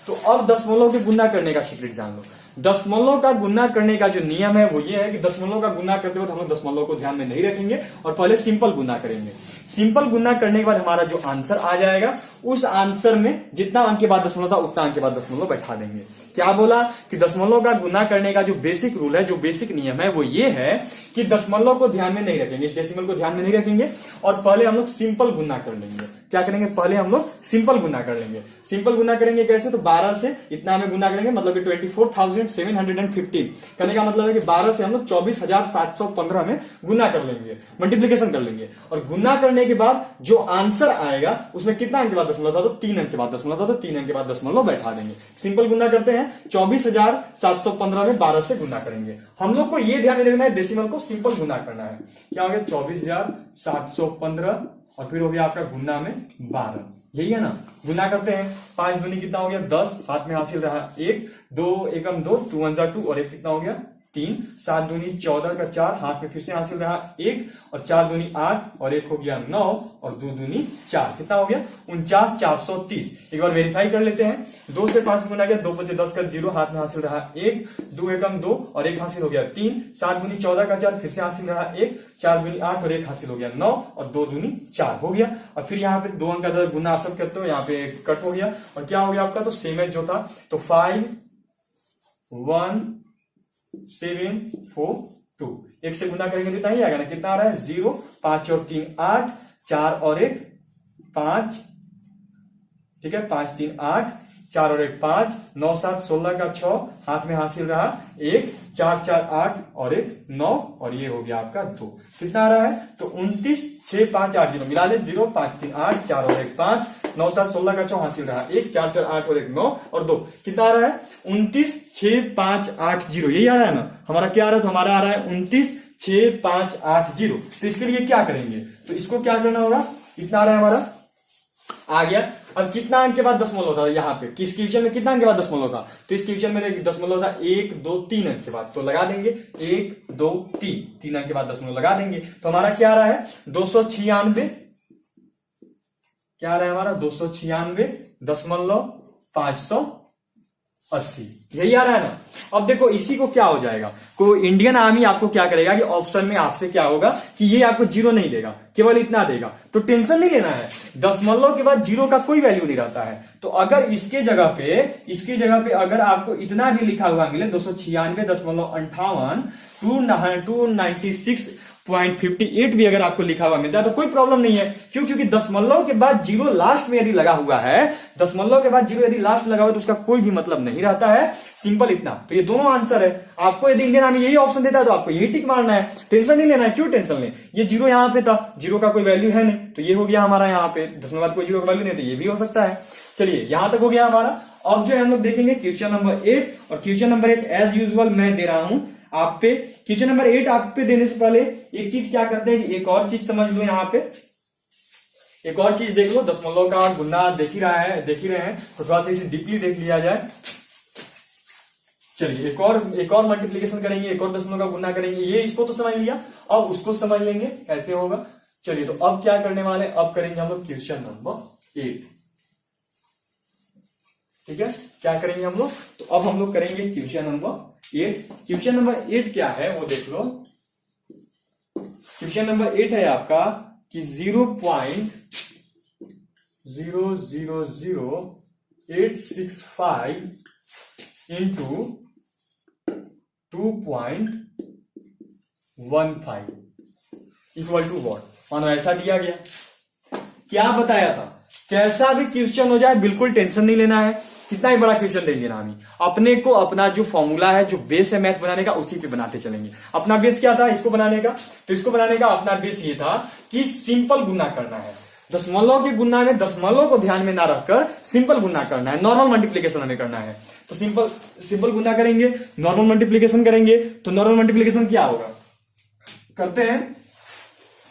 तो अब दशमलव के गुना करने का सीक्रेट जान लो। दशमलव का गुना करने का जो नियम है वो ये है कि दशमलव का गुना करते वक्त हम लोग दशमलव को ध्यान में नहीं रखेंगे और पहले सिंपल गुना करेंगे। सिंपल गुना करने के बाद हमारा जो आंसर आ जाएगा उस आंसर में जितना अंक के बाद दशमलव था उतना अंक के बाद दशमलव बैठा देंगे। क्या बोला कि दशमलव का गुना करने का जो बेसिक रूल है, जो बेसिक नियम है वो ये है कि दशमलव को ध्यान में नहीं रखेंगे, इस डेसिमल को ध्यान में नहीं रखेंगे और पहले हम लोग सिंपल गुना कर लेंगे। क्या करेंगे, पहले हम लोग सिंपल गुना कर लेंगे। सिंपल गुना करेंगे कैसे, तो 12 से इतना हमें गुना करेंगे, मतलब कि 24,715 करने का मतलब है कि 12 से हम लोग 24,715 में गुना कर लेंगे, मल्टीप्लीकेशन कर लेंगे। और गुना करने के बाद जो आंसर आएगा उसमें कितना अंक के बाद दशमलव था, तो 3 अंक के बाद दशमलव था, तो 3 अंक के बाद दशमलव बैठा देंगे। सिंपल गुना करते हैं, 24,715 में 12 से गुना करेंगे। हम लोग को ये ध्यान रखना है डेसिमल को सिंपल गुना करना है। क्या हो गया, 24,715 और फिर हो गया आपका गुना में 12, यही है ना। गुना करते हैं, 5 दूनी कितना हो गया 10, हाथ में हासिल रहा 1, 2 एकम 2, 2 1 2 और 1 कितना हो गया 3, 7 दूनी 14 का 4, हाथ में फिर से हासिल रहा 1 और 4 दूनी 8 और 1 हो गया 9 और 2 दूनी 4, कितना हो गया 49,430। एक बार वेरीफाई कर लेते हैं। 2 से 5 गुना गया, 2 5 10 का 0, हाथ में हासिल रहा 1, 2 एकम 2 और 1 हासिल हो गया 3, 7 दूनी 14 का 4, फिर से हासिल रहा 1, 4 दूनी 8 और 1 हासिल हो गया 9 और 2 दूनी 4 हो गया। और फिर यहाँ पे 2 अंक का गुना आप सब करते हो, यहाँ पे कट हो गया और क्या हो गया आपका, तो सेम जो था तो 5 1 7 4 2, 1 से गुना करेंगे तो ही आएगा ना, कितना आ रहा है 0, 5 और 3 8, 4 और 1 5, ठीक है 5 3 8, 4 और 1 5, 9 7 16 का 6, हाथ में हासिल रहा 1, 4 4 8 और 1 9 और ये हो गया आपका 2, कितना आ रहा है, तो 29 6 5 8 0 मिला ले 0 5 3 8, 4 और 1 5, 9 7 16 का 6 हासिल रहा 1, 4 4 8 और 1 9 और 2, कितना आ रहा है 29 6 5 8 0, यही आ रहा है ना हमारा। क्या आ रहा है, तो हमारा आ रहा है 29 6 5 8 0। तो इसके लिए क्या करेंगे, तो इसको क्या करना होगा, इतना आ रहा है हमारा, आ गया। अब कितना अंक के बाद दशमलव था यहाँ पे, किस क्वेश्चन में कितना अंक के बाद दशमलव था, तो इस क्वेश्चन में दशमलव था 1 2 3 अंक के बाद, तो लगा देंगे 1 2 3, 3 अंक के बाद दशमलव लगा देंगे। तो हमारा क्या आ रहा है 296, क्या आ रहा है हमारा 296.580, यही आ रहा है ना। अब देखो इसी को क्या हो जाएगा, कोई इंडियन आर्मी आपको क्या करेगा कि ऑप्शन में आपसे क्या होगा कि ये आपको 0 नहीं देगा, केवल इतना देगा, तो टेंशन नहीं लेना है। दशमलव के बाद 0 का कोई वैल्यू नहीं रहता है। तो अगर इसके जगह पे अगर आपको इतना भी लिखा हुआ मिले 296.58 296.58 भी अगर आपको लिखा हुआ मिलता है तो कोई प्रॉब्लम नहीं है। क्यों, क्योंकि दशमलव के बाद 0 लास्ट में यदि लगा हुआ है, दशमलव के बाद 0 यदि लास्ट लगा हुआ है तो उसका कोई भी मतलब नहीं रहता है। सिंपल इतना, तो ये दोनों आंसर है। आपको यदि इंडियन आर्मी यही ऑप्शन देता है तो आपको यही टिक मारना है, टेंशन नहीं लेना है। क्यों टेंशन लें, ये 0 यहाँ पे था, 0 का कोई वैल्यू है नहीं, तो ये हो गया हमारा यहाँ पे दशमलव बाद कोई 0 का वैल्यू नहीं, तो ये भी हो सकता है। चलिए यहां तक हो गया हमारा। अब जो है हम लोग देखेंगे क्वेश्चन नंबर 8, और क्वेश्चन नंबर 8 एज यूजुअल मैं दे रहा हूं आप पे। क्वेश्चन नंबर 8 आप पे देने से पहले एक चीज क्या करते हैं कि एक और चीज समझ लो, यहाँ पे एक और चीज देख लो। दशमलव का गुना देख ही रहे हैं, तो थोड़ा सा इसे डीपली देख लिया जाए। चलिए एक और मल्टीप्लीकेशन करेंगे, एक और दशमलव का गुना करेंगे। ये इसको तो समझ लिया, अब उसको समझ लेंगे कैसे होगा। चलिए तो अब क्या करने वाले, अब करेंगे हम लोग क्वेश्चन नंबर 8। ठीक है, क्या करेंगे हम लोग, तो अब हम लोग करेंगे क्वेश्चन नंबर 8। क्वेश्चन नंबर 8 क्या है वो देख लो। क्वेश्चन नंबर 8 है आपका कि 0.000865 इंटू 2.15 इक्वल टू वॉट। मानो ऐसा दिया गया, क्या बताया था, कैसा भी क्वेश्चन हो जाए बिल्कुल टेंशन नहीं लेना है। कितना ही बड़ा क्वेश्चन देंगे ना हमें, अपने को अपना जो फॉर्मूला है, जो बेस है मैथ बनाने का, उसी पे बनाते चलेंगे। अपना बेस क्या था इसको बनाने का? तो इसको बनाने का अपना बेस ये था कि सिंपल गुना करना है। दशमलव के गुना में दशमलव को ध्यान में ना रखकर सिंपल गुना करना है, नॉर्मल मल्टीप्लीकेशन हमें करना है। तो सिंपल गुना करेंगे, नॉर्मल मल्टीप्लीकेशन करेंगे। तो नॉर्मल मल्टीप्लीकेशन क्या होगा, करते हैं,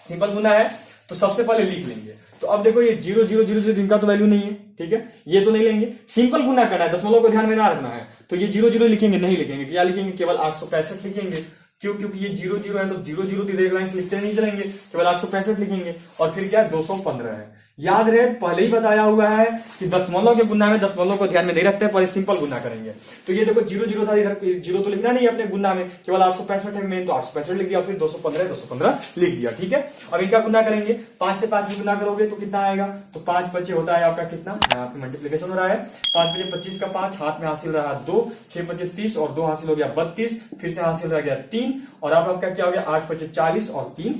सिंपल गुना है तो सबसे पहले लिख लेंगे। तो अब देखो ये 0 0 0 0 इनका तो वैल्यू नहीं है, ठीक है, ये तो नहीं लेंगे। सिंपल गुना करना है, दशमलव को ध्यान में ना रखना है, तो ये 0 0 लिखेंगे, नहीं लिखेंगे। क्या लिखेंगे? केवल 865 लिखेंगे। क्यों? क्योंकि ये 0 0 है, तो 0 0 की रेख लाइन से लिखते नहीं चलेंगे, केवल 865 लिखेंगे। और फिर क्या, 215 है। याद रहे, पहले ही बताया हुआ है कि दशमलव के गुना में दशमलव को ध्यान में नहीं रखते, पहले सिंपल गुना करेंगे। तो ये देखो 0 0 था, इधर 0 तो लिखना नहीं है अपने गुना में, केवल 865 है में, तो 865 लिख दिया, फिर 215 लिख दिया, ठीक है। अब इनका गुना करेंगे, 5 से 5 में गुना करोगे तो कितना आएगा? तो 5 बचे होता है आपका कितना, यहाँ पे मल्टीप्लीकेशन हो रहा है, 5 बचे 25 का 5, हाथ में हासिल रहा 2, 6 बचे 30 और 2 हासिल हो गया 32, फिर से हासिल रह गया 3, और अब आपका क्या हो गया, 8 बचे 40 और 3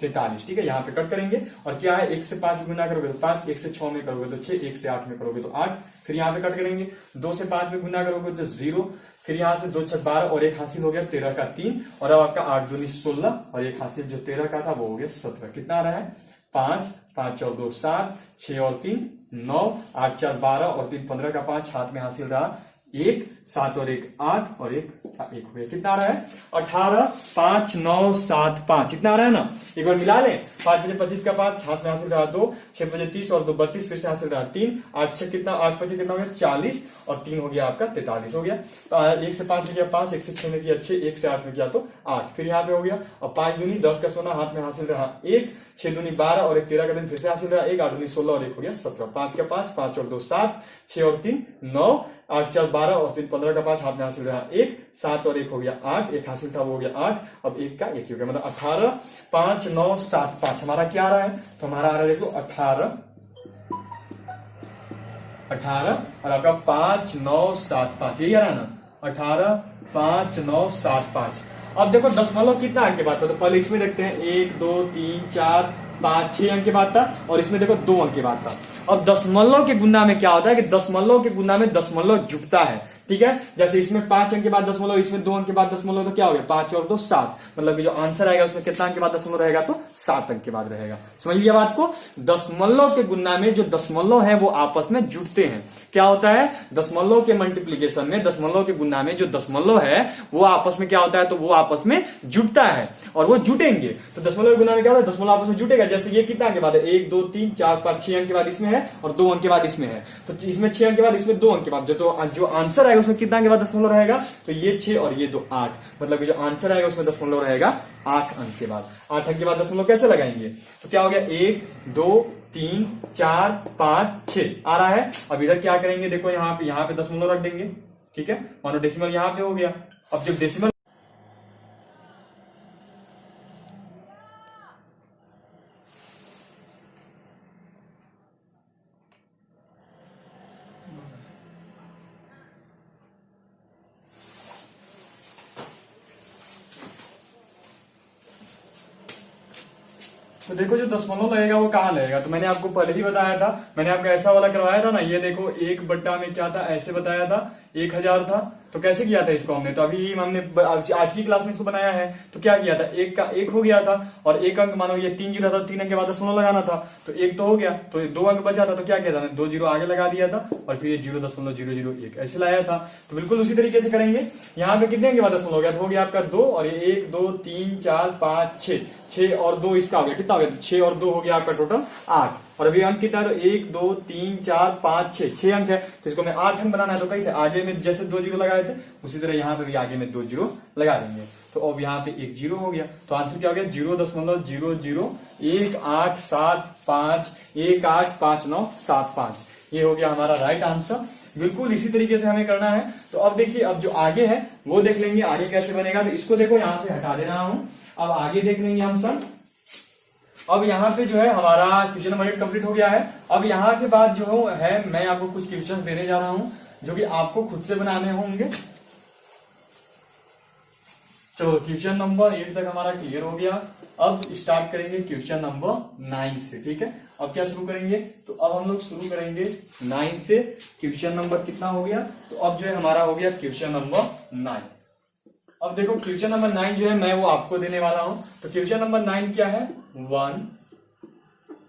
43, ठीक है। यहाँ पे कट करेंगे, और क्या है, 1 से 5 में गुना करोगे तो 5, 1 से 6 में करोगे तो 6, 1 से 8 में करोगे तो 8, फिर यहाँ पे कट करेंगे, 2 से 5 में गुना करोगे तो 0, फिर यहाँ से 2 6 12 और 1 हासिल हो गया 13 का 3, और अब आपका 8 दूनी 16 और 1 हासिल जो 13 का था वो हो गया 17। कितना आ रहा है? 5 5 और 2 7, 6 और 3 9, 8 4 12 और 3 15 का 5, हाथ में हासिल रहा 1, 7 और 1 8 और 1 1 हो गया। कितना आ रहा है? 18 5 9 7 5, इतना आ रहा है ना। एक बार मिला लें, 5 बजे 25 का 5, हाथ में हासिल रहा 2, 6 बजे 30 और 2 32, फिर से हासिल रहा 3, 8 6 कितना, 8 बजे कितना हो गया 40 और 3 हो गया आपका 43 हो गया। तो 1 से 5 में किया 5, 1 से 6 में किया 6, 1 से 8 में किया तो 8, फिर यहाँ पे हो गया। और 5 दूनी 10 का सोना, हाथ में हासिल रहा 1, 6 दूनी 12 और 1 13 का दिन, फिर से हासिल रहा 1, 8 दूनी 16 और 1 हो गया 17, 5 का 5, 5 और 2 7, 6 और 3 9, 8 4 12 और 3 15 का 5, हाथ में हासिल रहा 1, 7 और 1 हो गया 8, 1 हासिल था वो हो गया 8, अब 1 का 1 हो गया, मतलब 18 5 9 7 5 हमारा क्या आ रहा है? तो हमारा आ रहा है देखो 18 और आपका 5 9 7 5, यही आ रहा है ना, 18 5 9 7 5। अब देखो दशमलव कितना अंक के बाद था, तो पहले इसमें देखते हैं 1 2 3 4 5 6 अंक के बाद था, और इसमें देखो 2 अंक के बाद था। अब दशमलव के गुना में क्या होता है कि दशमलव के गुना में दशमलव जुटता है, ठीक है। जैसे इसमें 5 अंक के बाद दशमलव, इसमें 2 अंक के बाद दशमलव, तो क्या हो गया 5 और 2 7, मतलब कि जो आंसर आएगा उसमें कितना अंक के बाद दशमलव रहेगा, तो 7 अंक के बाद रहेगा। समझ लिया बात को। दशमलव के गुना में जो दशमलव है वो आपस में जुटते हैं। क्या होता है, दशमलव के मल्टीप्लीकेशन में, दशमलव के गुना में जो दशमलव है वो आपस में क्या होता है, तो वो आपस में जुटता है और वो जुटेंगे। तो दशमलव के गुना में क्या होता है, दशमलव आपस में जुटेगा। जैसे ये कितना अंक के बाद है, 1 2 3 4 5 6 अंक के बाद इसमें है और 2 अंक के बाद इसमें है, तो इसमें 6 अंक के बाद इसमें 2 अंक के बाद जो आंसर आएगा उसमें कितना के बाद दशमलव रहेगा, तो ये 6 और ये 2 8, मतलब कि जो आंसर आएगा उसमें दशमलव रहेगा 8 अंक के बाद। 8 अंक के बाद दशमलव कैसे लगाएंगे, तो क्या हो गया 1 2 3 4 5 6 आ रहा है। अब इधर क्या करेंगे, देखो यहाँ पे दशमलव रख देंगे, ठीक है, मानो डेसिमल यहाँ पे हो गया। अब जब डेसिमल तो देखो जो दशमलव लगेगा वो कहाँ लगेगा, तो मैंने आपको पहले ही बताया था, मैंने आपका ऐसा वाला करवाया था ना, ये देखो 1 बट्टा में क्या था, ऐसे बताया था 1000 था। तो कैसे किया था इसको हमने, तो अभी हमने आज की क्लास में इसको बनाया है। तो क्या किया था, 1 का 1 हो गया था, और 1 अंक मानो ये 3 जीरो था, 3 अंक के बाद दशमलव लगाना था, तो 1 तो हो गया, तो 2 अंक बचा था, तो क्या किया था, 2 जीरो आगे लगा दिया था, और फिर ये 0.001 ऐसे लाया था। तो बिल्कुल उसी तरीके से करेंगे। यहाँ पे कितने अंक के बाद दशमलव हो गया, तो हो गया आपका 2, और ये 1 2 3 4 5 6, 6 और 2 इसका हो गया, कितना हो गया, तो 6 और 2 हो गया आपका टोटल 8। और अभी अंक कितना है, तो 1 2 3 4 5 6 अंक है, तो इसको मैं 8 अंक बनाना है, तो कैसे, आगे में जैसे 2 जीरो लगाए थे उसी तरह यहाँ पे भी आगे में 2 जीरो लगा देंगे। तो अब यहाँ पे 1 जीरो हो गया, तो आंसर क्या हो गया, 0.00185 ये हो गया हमारा राइट आंसर। बिल्कुल इसी तरीके से हमें करना है। तो अब देखिए, अब जो आगे है वो देख लेंगे आगे कैसे बनेगा। तो इसको देखो यहाँ से हटा दे रहा हूं, अब आगे देख लेंगे हम सब। अब यहाँ पे जो है हमारा क्वेश्चन नंबर 8 कंप्लीट हो गया है। अब यहाँ के बाद जो है मैं आपको कुछ क्वेश्चन देने जा रहा हूं जो कि आपको खुद से बनाने होंगे। चलो क्वेश्चन नंबर 8 तक हमारा क्लियर हो गया। अब स्टार्ट करेंगे क्वेश्चन नंबर 9 से, ठीक है। अब क्या शुरू करेंगे, तो अब हम लोग शुरू करेंगे 9 से। क्वेश्चन नंबर कितना हो गया, तो अब जो है हमारा हो गया क्वेश्चन नंबर 9। अब देखो क्वेश्चन नंबर 9 जो है मैं वो आपको देने वाला हूं। तो क्वेश्चन नंबर 9 क्या है,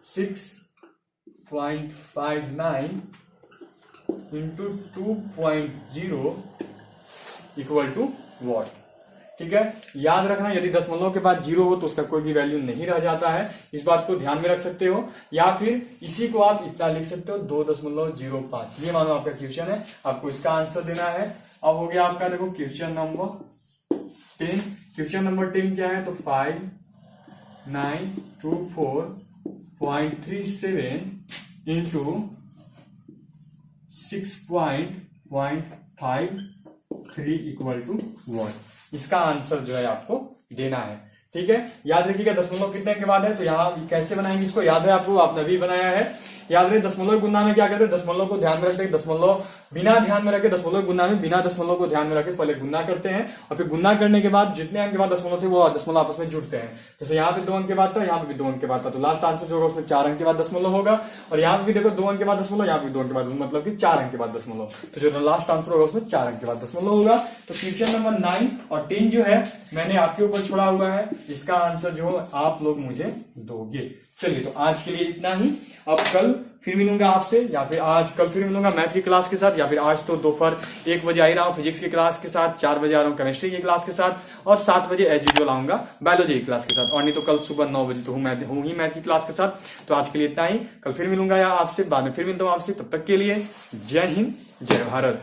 16.59 इंटू 2.0 इक्वल टू वॉट। ठीक है, याद रखना यदि दशमलव के बाद जीरो हो तो उसका कोई भी वैल्यू नहीं रह जाता है, इस बात को ध्यान में रख सकते हो। या फिर इसी को आप इतना लिख सकते हो 2.05। ये मानो आपका क्वेश्चन है, आपको इसका आंसर देना है। अब हो गया आपका देखो क्वेश्चन नंबर 10। क्वेश्चन नंबर 10 क्या है, तो 5924.37 इंटू 6.53 इक्वल टू 1। इसका आंसर जो है आपको देना है। ठीक है, याद रखिएगा दशमलव कितने के बाद है, तो यहाँ कैसे बनाएंगे इसको याद है आपको, आपने अभी बनाया है। याद रहे दशमलव गुणा में क्या कहते हैं, दशमलव को ध्यान में रखते हैं, दशमलव बिना ध्यान में रखे, दशमलव गुणा में बिना दशमलव को ध्यान में रखे पहले गुणा करते हैं और फिर गुणा करने के बाद जितने अंक के बाद दशमलव थे वो दशमलव आपस में जुड़ते हैं। जैसे यहाँ पे 2 अंक के बाद था, यहाँ पे भी 2 अंक के बाद था, तो लास्ट आंसर जो होगा उसमें 4 अंक के बाद दशमलव होगा। और यहाँ पे भी देखो 2 अंक के बाद दशमलव, यहाँ पे 2 अंक के बाद, मतलब कि 4 अंक के बाद दशमलव, तो जो लास्ट आंसर होगा उसमें 4 अंक के बाद दशमलव होगा। तो क्वेश्चन नंबर 9 और 10 जो है मैंने आपके ऊपर छोड़ा हुआ है, इसका आंसर जो आप लोग मुझे दोगे। चलिए तो आज के लिए इतना ही। अब कल फिर मिलूंगा आपसे, या फिर कल फिर मिलूंगा मैथ की क्लास के साथ, या फिर आज तो दोपहर 1 बजे आ ही रहा हूँ फिजिक्स की क्लास के साथ, 4 बजे आ रहा हूँ केमिस्ट्री की क्लास के साथ, और 7 बजे एज यूजुअल आऊंगा बायोलॉजी की क्लास के साथ, और नहीं तो कल सुबह 9 बजे तो हूँ ही मैथ की क्लास के साथ। तो आज के लिए इतना ही, कल फिर मिलूंगा या आपसे बाद में फिर मिलता हूँ आपसे, तब तक के लिए जय हिंद जय भारत।